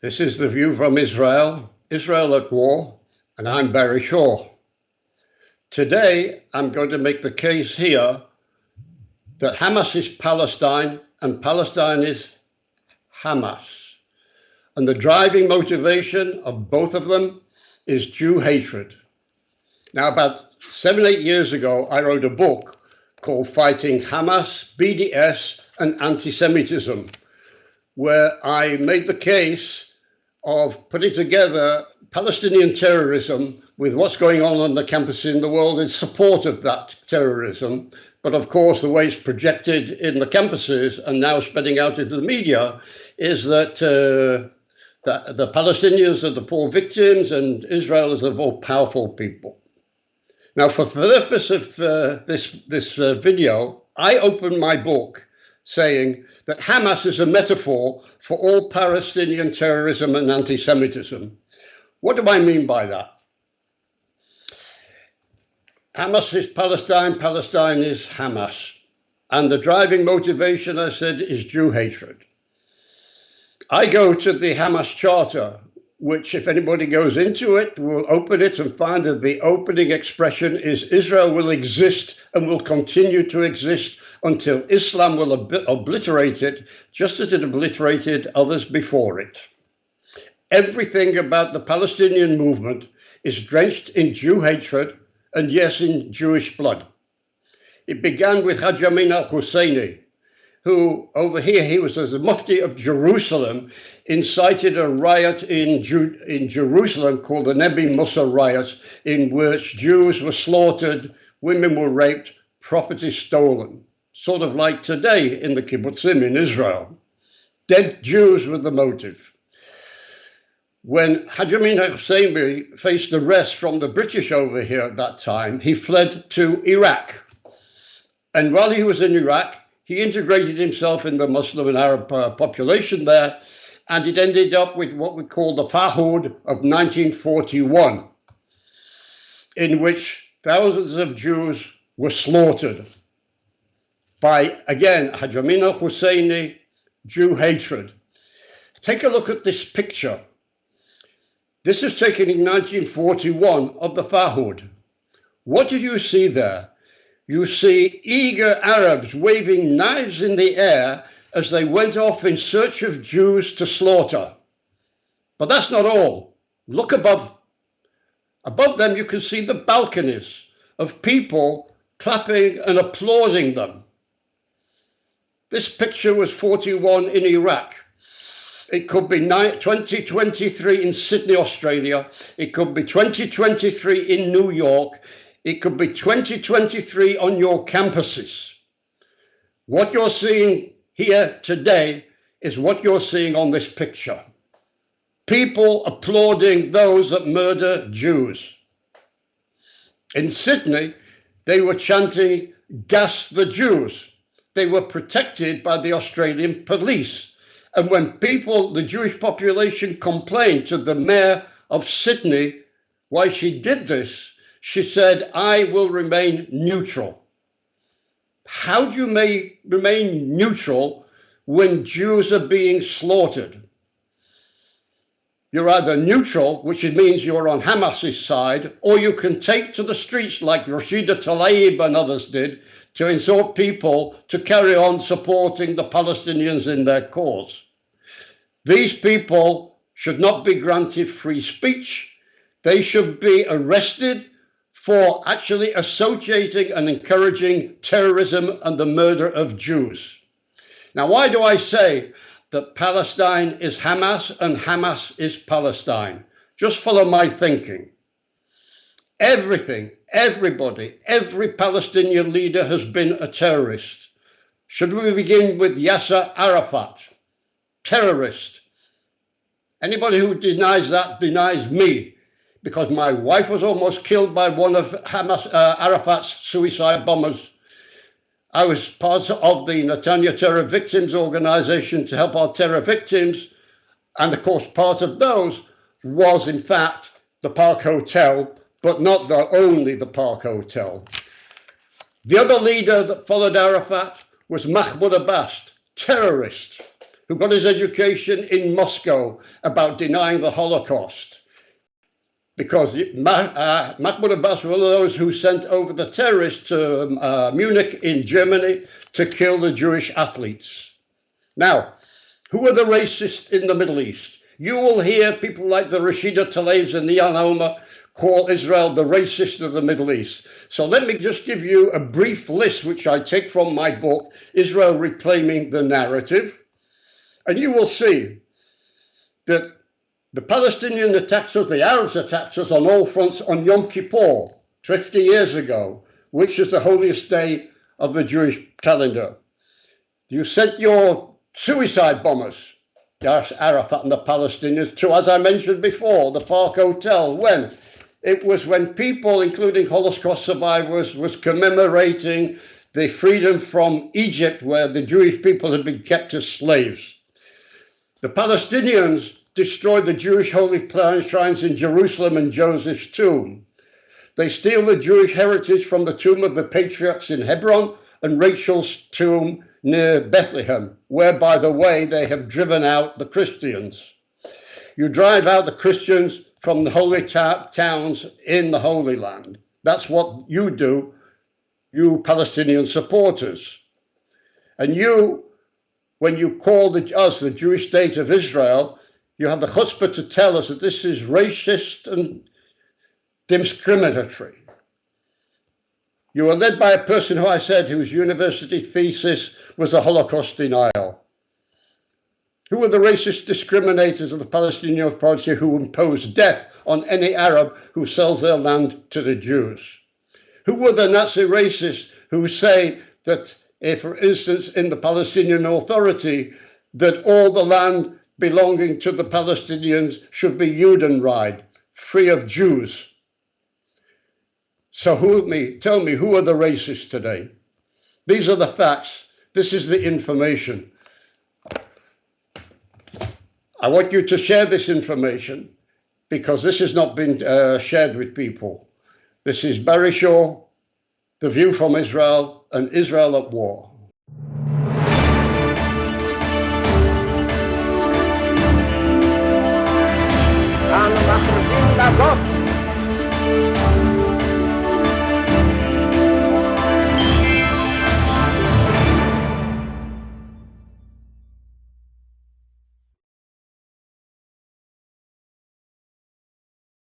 This is The View from Israel, Israel at War, and I'm Barry Shaw. Today, I'm going to make the case here that Hamas is Palestine and Palestine is Hamas. And the driving motivation of both of them is Jew hatred. Now, about 7-8 years ago, I wrote a book called Fighting Hamas, BDS, and Anti-Semitism, where I made the case of putting together Palestinian terrorism with what's going on the campuses in the world in support of that terrorism. But of course, the way it's projected in the campuses and now spreading out into the media is that the Palestinians are the poor victims and Israel is the more powerful people. Now, for the purpose of this video, I opened my book saying that Hamas is a metaphor for all Palestinian terrorism and anti-Semitism. What do I mean by that? Hamas is Palestine, Palestine is Hamas. And the driving motivation, I said, is Jew hatred. I go to the Hamas Charter, which, if anybody goes into it, will open it and find that the opening expression is Israel will exist and will continue to exist until Islam will obliterate it, just as it obliterated others before it. Everything about the Palestinian movement is drenched in Jew hatred and, yes, in Jewish blood. It began with Hajj Amin al-Husseini, who over here, he was as the Mufti of Jerusalem, incited a riot in Jerusalem called the Nebi Musa riots, in which Jews were slaughtered, women were raped, property stolen. Sort of like today in the kibbutzim in Israel. Dead Jews were the motive. When Hajj Amin al-Husseini faced arrest from the British over here at that time, he fled to Iraq. And while he was in Iraq, he integrated himself in the Muslim and Arab population there, and it ended up with what we call the Farhud of 1941, in which thousands of Jews were slaughtered by, again, Hajj Amin al-Husseini, Jew hatred. Take a look at this picture. This is taken in 1941 of the Farhud. What do you see there? You see eager Arabs waving knives in the air as they went off in search of Jews to slaughter. But that's not all. Look above. Above them, you can see the balconies of people clapping and applauding them. This picture was 41 in Iraq. It could be 2023 in Sydney, Australia. It could be 2023 in New York. It could be 2023 on your campuses. What you're seeing here today is what you're seeing on this picture. People applauding those that murder Jews. In Sydney, they were chanting, "Gas the Jews." They were protected by the Australian police. And when people, the Jewish population, complained to the mayor of Sydney why she did this, she said, "I will remain neutral." How do you remain neutral when Jews are being slaughtered? You're either neutral, which means you're on Hamas's side, or you can take to the streets like Rashida Tlaib and others did to exhort people to carry on supporting the Palestinians in their cause. These people should not be granted free speech. They should be arrested for actually associating and encouraging terrorism and the murder of Jews. Now, why do I say that Palestine is Hamas and Hamas is Palestine? Just follow my thinking. Everything, everybody, every Palestinian leader has been a terrorist. Should we begin with Yasser Arafat? Terrorist. Anybody who denies that denies me, because my wife was almost killed by one of Arafat's suicide bombers. I was part of the Netanya Terror Victims Organization to help our terror victims. And of course, part of those was, in fact, the Park Hotel, but not only the Park Hotel. The other leader that followed Arafat was Mahmoud Abbas, terrorist. who got his education in Moscow about denying the Holocaust. Because Mahmoud Abbas was one of those who sent over the terrorists to Munich in Germany to kill the Jewish athletes. Now, who are the racists in the Middle East? You will hear people like the Rashida Tlaibs and the Al-Oma call Israel the racist of the Middle East. So let me just give you a brief list, which I take from my book, Israel Reclaiming the Narrative. And you will see that the Palestinian attacked us, the Arabs attacked us on all fronts on Yom Kippur, 50 years ago, which is the holiest day of the Jewish calendar. You sent your suicide bombers, Yasser Arafat and the Palestinians, to, as I mentioned before, the Park Hotel. When? It was when people, including Holocaust survivors, was commemorating the freedom from Egypt, where the Jewish people had been kept as slaves. The Palestinians destroyed the Jewish holy shrines in Jerusalem and Joseph's tomb. They steal the Jewish heritage from the tomb of the patriarchs in Hebron and Rachel's tomb near Bethlehem, where, by the way, they have driven out the Christians. You drive out the Christians from the holy towns in the Holy Land. That's what you do, you Palestinian supporters. And you, when you call us the Jewish state of Israel, you have the chutzpah to tell us that this is racist and discriminatory. You are led by a person who I said whose university thesis was the Holocaust denial. Who are the racist discriminators of the Palestinian Authority who impose death on any Arab who sells their land to the Jews? Who were the Nazi racists who say that, for instance, in the Palestinian Authority, that all the land belonging to the Palestinians should be Judenrein, free of Jews? So tell me, who are the racists today? These are the facts. This is the information. I want you to share this information because this has not been shared with people. This is Barry Shaw, The View from Israel, and Israel at War. אנחנו מכריזים בזאת